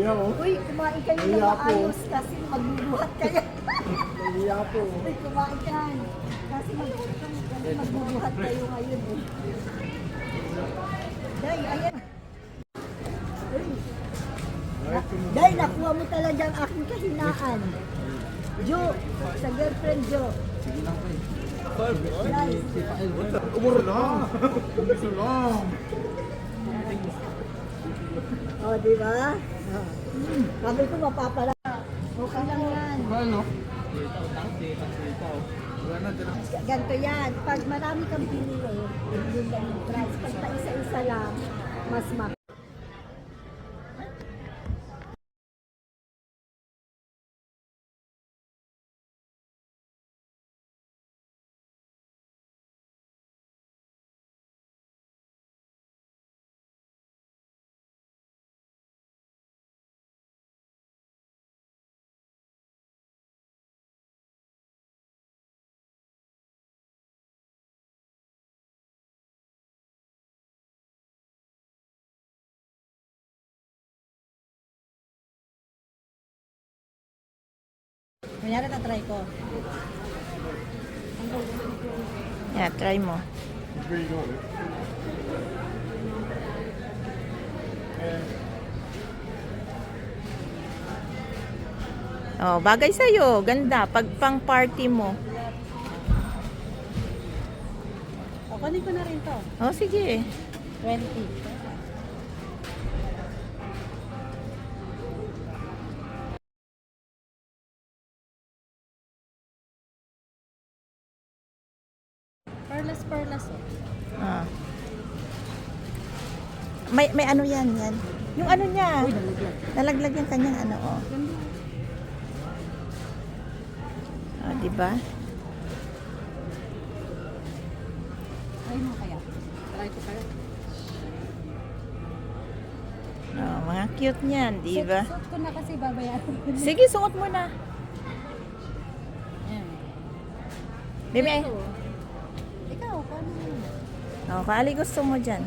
Uy, kumain kayo ng maayos kasi magbubuhat kayo. Iya po. Uy, kumain ka. Kasi magbubuhat kayo ngayon eh. Day, ayan. Uy. Day, nakuha mo talaga ang aking kahinaan. Jo, sa girlfriend Jo. Sige lang kayo. Day. Umuro lang. Umuro lang. O, di ba? Sabi ko mapapala. Okay lang yan. Ano? Wala na din. Ganito yan. Pag marami kang pinili, yung ganyung price. Pag pa isa-isa lang, mas mak. Kunyari na-try ko. Yeah, try mo. It's very good. Oh, bagay sa'yo. Ganda. Pag pang party mo. O, kunin ko na rin to. Oh, sige. 20. Perlas oh. Ah. May ano yan. Yung ano niya. Uy, nalaglag. Nalaglag yung kanyang ano, oh. Ganda. Oh, di ba? Try mo kaya. Try ko kaya. Oh, mga cute niyan, di ba? Suot ko na kasi babayaran ko na. Sige, suot mo na. Ayan. Baby, Ito. Ikaw, paano mo? oh, kaali gusto mo dyan.